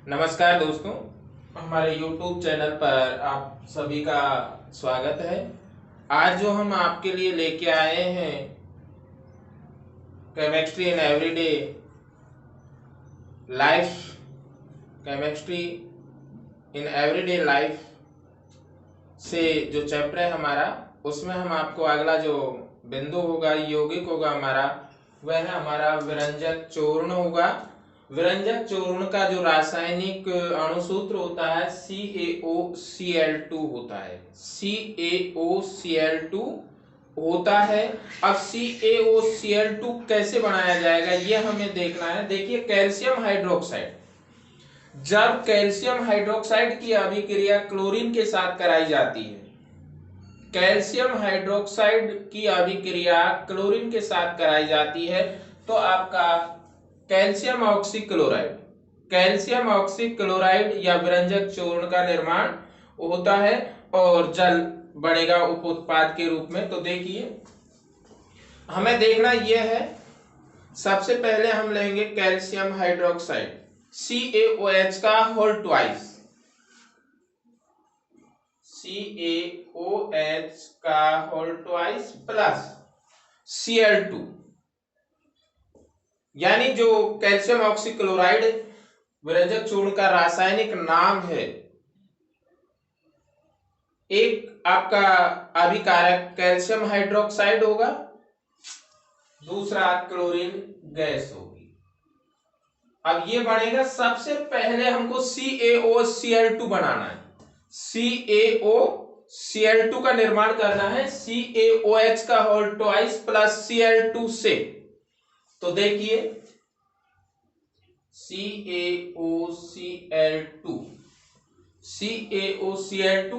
नमस्कार दोस्तों, हमारे YouTube चैनल पर आप सभी का स्वागत है। आज जो हम आपके लिए लेके आए हैं chemistry in everyday life, chemistry in everyday life से जो चैप्टर है हमारा, उसमें हम आपको अगला जो बिंदु होगा, यौगिक होगा हमारा, वह है हमारा विरंजक चूर्ण होगा। विरंजक चूर्ण का जो रासायनिक अणुसूत्र होता है CaOCl2 होता है। CaOCl2 होता है। अब CaOCl2 कैसे बनाया जाएगा ये हमें देखना है। देखिए, कैल्शियम हाइड्रोक्साइड, जब कैल्शियम हाइड्रोक्साइड की अभिक्रिया क्लोरीन के साथ कराई जाती है, कैल्शियम हाइड्रोक्साइड की अभिक्रिया क्लोरीन के साथ कराई जाती है, तो आपका कैल्शियम ऑक्सीक्लोराइड, कैल्शियम ऑक्सीक्लोराइड या विरंजक चूर्ण का निर्माण होता है और जल बनेगा उप उत्पाद के रूप में। तो देखिए, हमें देखना यह है, सबसे पहले हम लेंगे कैल्शियम हाइड्रोक्साइड CaOH का होल ट्वाइस, CaOH का होल ट्वाइस प्लस Cl2, यानी जो कैल्शियम ऑक्सीक्लोराइड विरंजक चूर्ण का रासायनिक नाम है, एक आपका अभिकारक कैल्शियम हाइड्रोक्साइड होगा, दूसरा क्लोरीन गैस होगी। अब ये बनेगा, सबसे पहले हमको CaOCl2 बनाना है, CaOCl2 का निर्माण करना है CaOH का होल ट्वाइस प्लस Cl2 से। तो देखिए, CaOCl2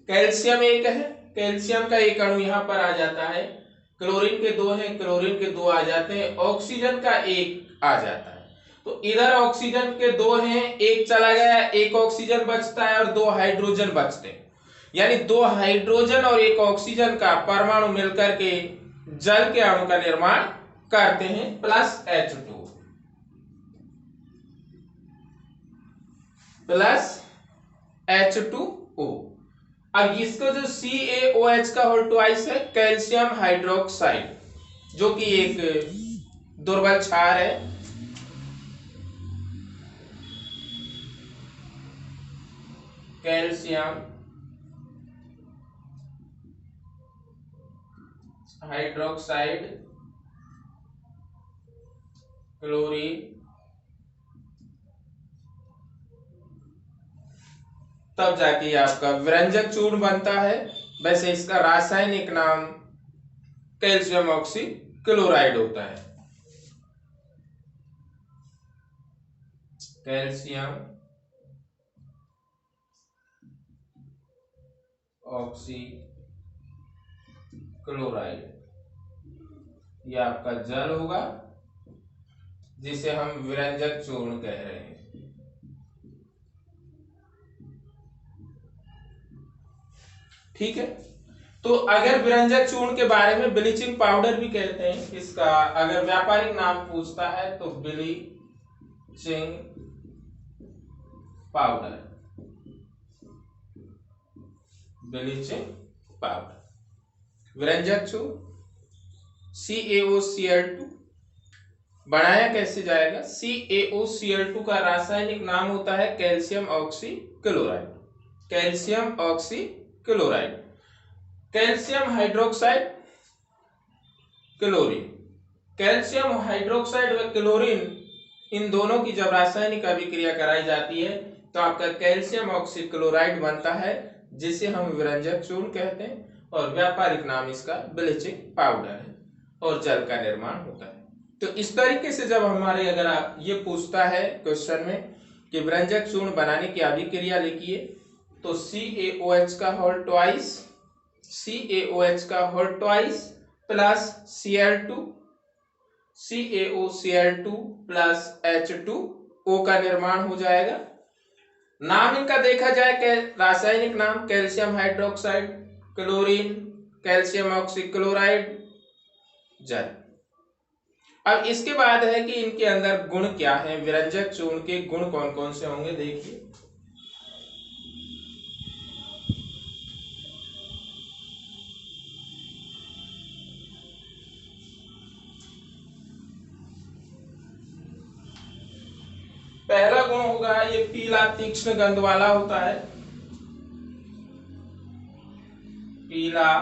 कैल्शियम एक है, कैल्शियम का एक अणु यहां पर आ जाता है, क्लोरीन के दो हैं, क्लोरीन के दो आ जाते हैं, ऑक्सीजन का एक आ जाता है। तो इधर ऑक्सीजन के दो हैं, एक चला गया, एक ऑक्सीजन बचता है और दो हाइड्रोजन बचते हैं, यानी दो हाइड्रोजन और एक ऑक्सीजन का परमाणु मिलकर के जल के अणु का निर्माण करते हैं प्लस H2 प्लस H2O। अब इसको जो CaOH का होल ट्वाइस है, कैल्शियम हाइड्रोक्साइड, जो कि एक दुर्बल क्षार है, कैल्शियम हाइड्रोक्साइड क्लोरीन, तब जाके आपका विरंजक चूर्ण बनता है। वैसे इसका रासायनिक नाम कैल्शियम ऑक्सीक्लोराइड होता है, कैल्शियम ऑक्सीक्लोराइड, यह आपका जल होगा, जिसे हम विरंजक चूर्ण कह रहे हैं। ठीक है, तो अगर विरंजक चूर्ण के बारे में ब्लीचिंग पाउडर भी कहते हैं, इसका अगर व्यापारिक नाम पूछता है तो ब्लीचिंग पाउडर, ब्लीचिंग पाउडर। विरंजक चूर्ण CaOCl2 बनाया कैसे जाएगा? CaOCl2 का रासायनिक नाम होता है calcium oxychloride, calcium oxychloride, calcium hydroxide chlorine, calcium hydroxide व क्लोरीन, इन दोनों की जब रासायनिक अभिक्रिया कराई जाती है तो आपका कैल्शियम ऑक्सीक्लोराइड बनता है, जिसे हम विरंजक चूर्ण कहते हैं, और व्यापारिक नाम इसका ब्लीचिंग पाउडर है, और जल का निर्माण होता है। तो इस तरीके से जब हमारे अगर आप ये पूछता है क्वेश्चन में कि विरंजक चूर्ण बनाने की अभिक्रिया लिखिए, तो CaOH का होल ट्वाइस, CaOH का whole twice plus Cl2, CaOCl2 plus H2O का निर्माण हो जाएगा। नाम इनका देखा जाए कि रासायनिक नाम calcium hydroxide chlorine, calcium oxychloride, जल। अब इसके बाद है कि इनके अंदर गुण क्या है, विरंजक चूर्ण के गुण कौन कौन से होंगे देखिए। पहला गुण होगा ये पीला तीक्ष्ण गंध वाला होता है, पीला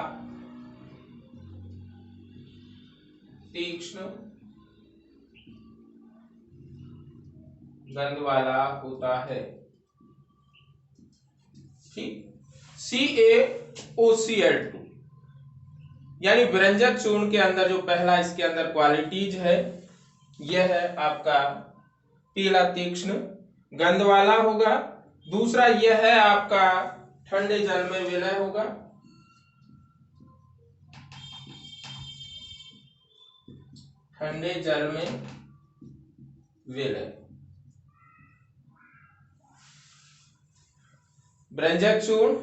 तीक्ष्ण गंध वाला होता है। ठीक, CaOCl2 यानी विरंजक चूर्ण के अंदर जो पहला इसके अंदर क्वालिटीज है यह है आपका पीला तीक्ष्ण गंध वाला होगा। दूसरा यह है आपका ठंडे जल में विलय होगा, ठंडे जल में विलय। विरंजक चूर्ण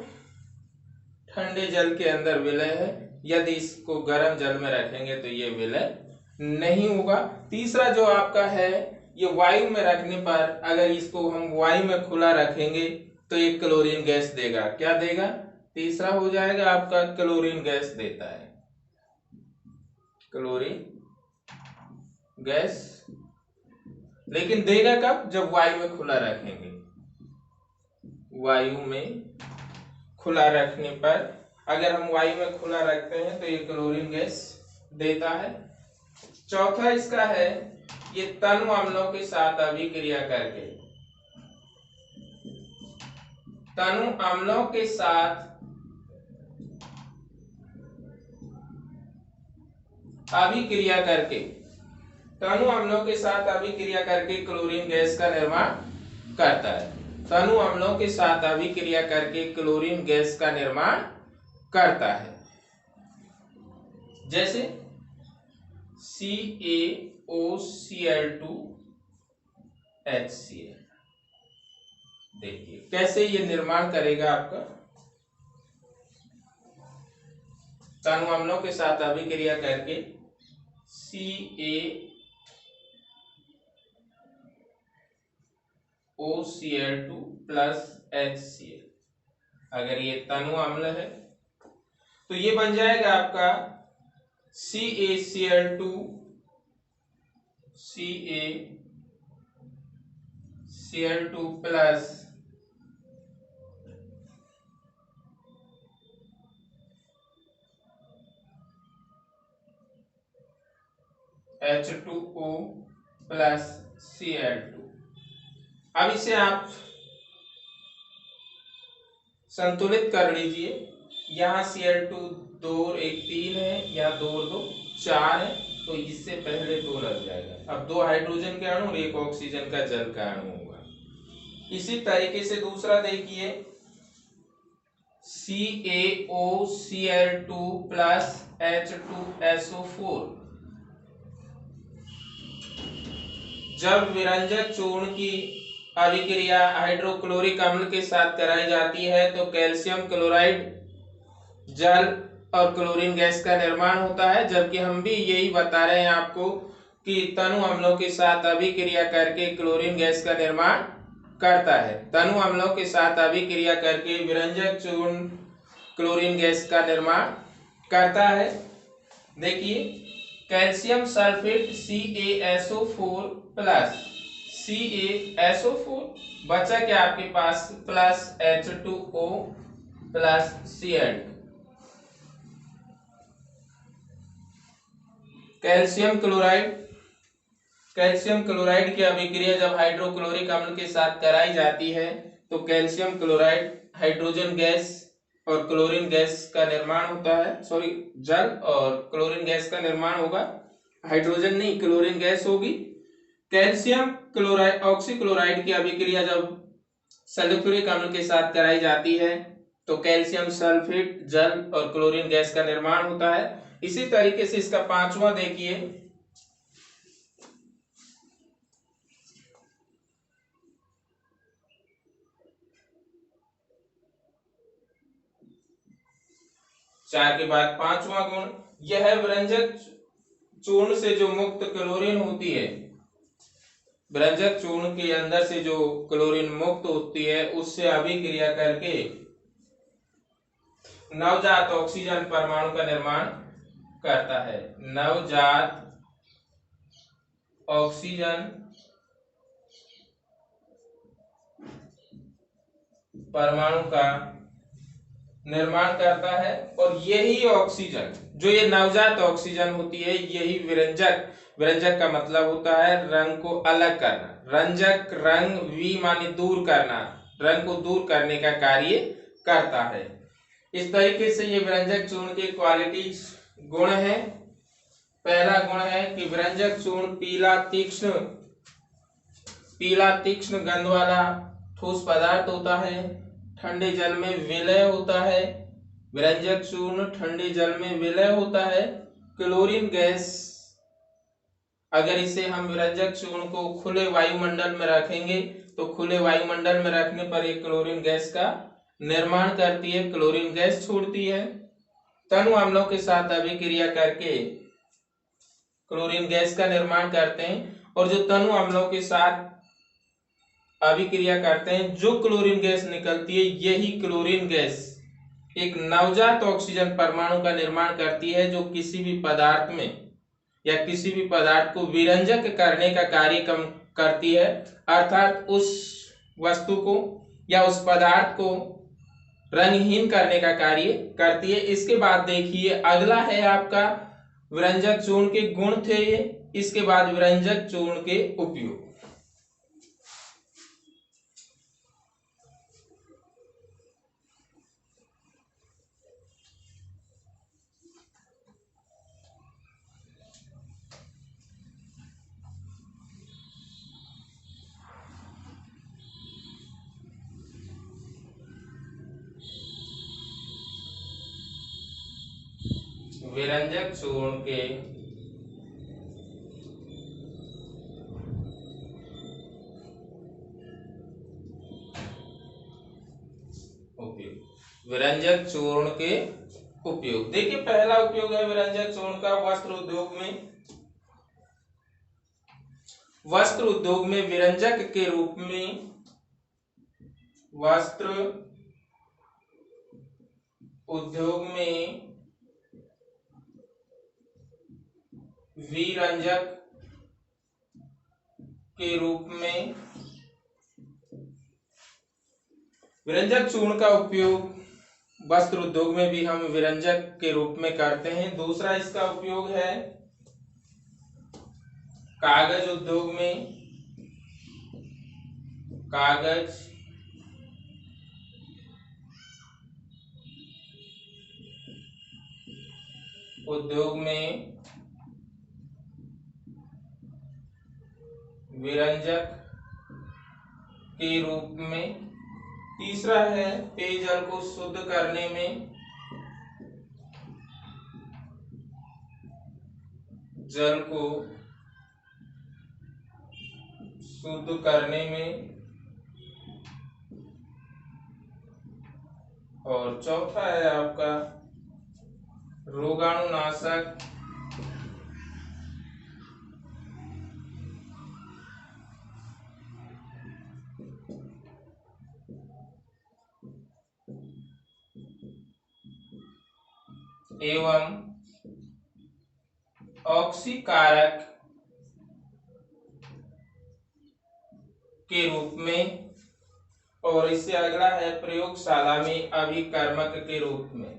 ठंडे जल के अंदर विलय है, यदि इसको गर्म जल में रखेंगे तो ये विलय नहीं होगा। तीसरा जो आपका है ये वायु में रखने पर, अगर इसको हम वायु में खुला रखेंगे तो ये क्लोरीन गैस देगा। क्या देगा? तीसरा हो जाएगा आपका क्लोरीन गैस देता है, क्लोरीन गैस। लेकिन देगा कब? जब वायु में खुला रखेंगे। वायु में खुला रखने पर, अगर हम वायु में खुला रखते हैं तो ये क्लोरीन गैस देता है। चौथा इसका है ये तनु अम्लों के साथ अभिक्रिया करके, तनु अम्लों के साथ अभिक्रिया करके, तनु अम्लों के साथ अभिक्रिया करके क्लोरीन गैस का निर्माण करता है। तनु अम्लों के साथ अभिक्रिया करके क्लोरीन गैस का निर्माण करता है। जैसे CaOCl2HCl। देखिए कैसे ये निर्माण करेगा आपका, तनु अम्लों के साथ अभिक्रिया करके CaOCl2 प्लस HCl। अगर ये तनु अम्ल है तो ये बन जाएगा आपका CaCl2 plus H2O plus Cl2। अब इसे आप संतुलित कर लीजिए। यहाँ Cl2 2 और 1 3 है, यहाँ 2 और 2 4 है, तो इससे पहले 2 लग जाएगा। अब 2 हाइड्रोजन के अणु और 1 ऑक्सीजन का जल का अणु होगा। इसी तरीके से दूसरा देखिए CaOCl2 प्लस H2SO4। जब विरंजक चूर्ण की अभिक्रिया हाइड्रोक्लोरिक अम्ल के साथ कराई जाती है तो कैल्शियम क्लोराइड जल और क्लोरीन गैस का निर्माण होता है। जबकि हम भी यही बता रहे हैं आपको कि तनु अम्लों के साथ अभिक्रिया करके क्लोरीन गैस का निर्माण करता है। तनु अम्लों के साथ अभिक्रिया करके विरंजक चूर्ण क्लोरीन गैस का निर्माण करता है। देखिए calcium sulphate CaSO4 plus CaSO4 बचा क्या आपके पास plus H2O plus Cl2। Calcium chloride की अभिक्रिया जब हाइड्रोक्लोरिक अम्ल के साथ कराई जाती है तो कैल्शियम क्लोराइड हाइड्रोजन गैस और क्लोरीन गैस का निर्माण होता है, जल और क्लोरीन गैस का निर्माण होगा। हाइड्रोजन नहीं, क्लोरीन गैस होगी। कैल्शियम क्लोराइड ऑक्सीक्लोराइड की अभिक्रिया जब सल्फ्यूरिक अम्ल के साथ कराई जाती है तो कैल्शियम सल्फेट जल और क्लोरीन गैस का निर्माण होता है। इसी तरीके से इसका पांचवा देखिए चार के बाद पांचवा गुण, यह है विरंजक चूर्ण से जो मुक्त क्लोरीन होती है, विरंजक चूर्ण के अंदर से जो क्लोरीन मुक्त होती है, उससे अभिक्रिया करके नवजात ऑक्सीजन परमाणु का निर्माण करता है। नवजात ऑक्सीजन परमाणु का निर्माण करता है, और यही ऑक्सीजन, जो ये नवजात ऑक्सीजन होती है, यही विरंजक, विरंजक का मतलब होता है रंग को अलग करना, रंजक, रंग, वी माने दूर करना, रंग को दूर करने का कार्य करता है। इस तरीके से ये विरंजक चूर्ण के क्वालिटी गुण है। पहला गुण है कि विरंजक चूर्ण पीला तीक्ष्ण गंध वाला ठोस पदार्थ होता है, ठंडे जल में विलय होता है। विरंजक चूर्ण ठंडे जल में विलय होता है। क्लोरीन गैस, अगर इसे हम विरंजक चूर्ण को खुले वायुमंडल में रखेंगे तो खुले वायुमंडल में रखने पर एक क्लोरीन गैस का निर्माण करती है, क्लोरीन गैस छोड़ती है। तनु अम्लों के साथ अभिक्रिया करके क्लोरीन गैस का निर्माण करते हैं, और जो तनु अम्लों के साथ अभिक्रिया करते हैं, जो क्लोरीन गैस निकलती है, यही क्लोरीन गैस एक नवजात ऑक्सीजन परमाणु का निर्माण करती है, जो किसी भी पदार्थ में या किसी भी पदार्थ को विरंजक करने का कार्य करती है, अर्थात उस वस्तु को या उस पदार्थ को रंगहीन करने का कार्य करती है। इसके बाद देखिए, अगला है आपका विरंजक चूर्ण के गुण थे ये, इसके बाद विरंजक चूर्ण के उपयोग। विरंजक चूर्ण के उपयोग। विरंजक चूर्ण के उपयोग, देखिए पहला उपयोग है विरंजक चूर्ण का वस्त्र उद्योग में। वस्त्र उद्योग में विरंजक के रूप में, वस्त्र उद्योग में विरंजक के रूप में विरंजक चूर्ण का उपयोग वस्त्र उद्योग में भी हम विरंजक के रूप में करते हैं। दूसरा इसका उपयोग है कागज उद्योग में, कागज उद्योग में विरंजक के रूप में। तीसरा है पेयजल को शुद्ध करने में, जल को शुद्ध करने में। और चौथा है आपका रोगाणुनाशक एवं ऑक्सीकारक के रूप में। और इससे अगला है प्रयोगशाला में अभिकर्मक के रूप में।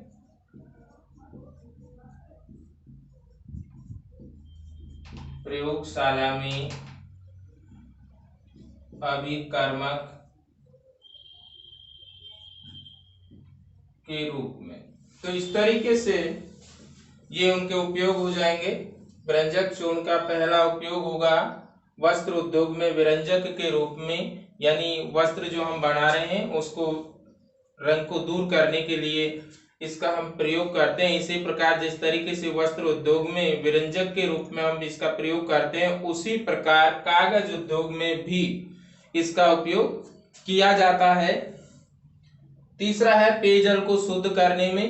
प्रयोगशाला में अभिकर्मक के रूप में। तो इस तरीके से ये उनके उपयोग हो जाएंगे। विरंजक चूर्ण का पहला उपयोग होगा वस्त्र उद्योग में विरंजक के रूप में, यानी वस्त्र जो हम बना रहे हैं उसको रंग को दूर करने के लिए इसका हम प्रयोग करते हैं। इसी प्रकार जिस तरीके से वस्त्र उद्योग में विरंजक के रूप में हम इसका प्रयोग करते हैं, उसी प्रकार कागज उद्योग में भी इसका उपयोग किया जाता है। तीसरा है पेयजल को शुद्ध करने में।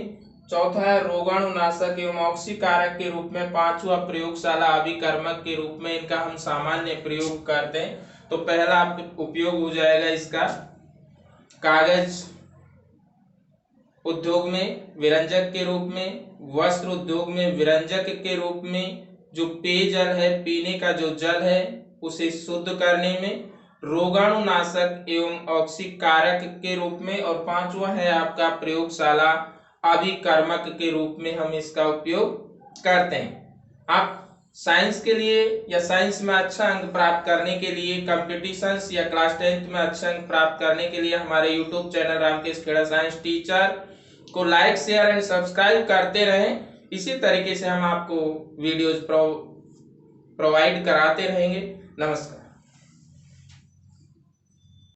चौथा है रोगाणुनाशक एवं ऑक्सीकारक के रूप में। पांचवा प्रयोगशाला अभिकर्मक के रूप में इनका हम सामान्य प्रयोग करते हैं। तो पहला उपयोग हो जाएगा इसका कागज उद्योग में विरंजक के रूप में, वस्त्र उद्योग में विरंजक के रूप में, जो पेयजल है पीने का जो जल है उसे शुद्ध करने में, रोगाणुनाशक एवं ऑक्सीकारक के रूप में, और पांचवा है आपका प्रयोगशाला अभिकर्मक के रूप में हम इसका उपयोग करते हैं। आप साइंस के लिए या साइंस में अच्छा अंक प्राप्त करने के लिए, कॉम्पिटिशन्स या क्लास 10th में अच्छा अंक प्राप्त करने के लिए हमारे YouTube channel Ramkesh Kheda science teacher को लाइक शेयर एंड सब्सक्राइब करते रहें। इसी तरीके से हम आपको वीडियोज प्रोवाइड कराते रहेंगे। नमस्कार।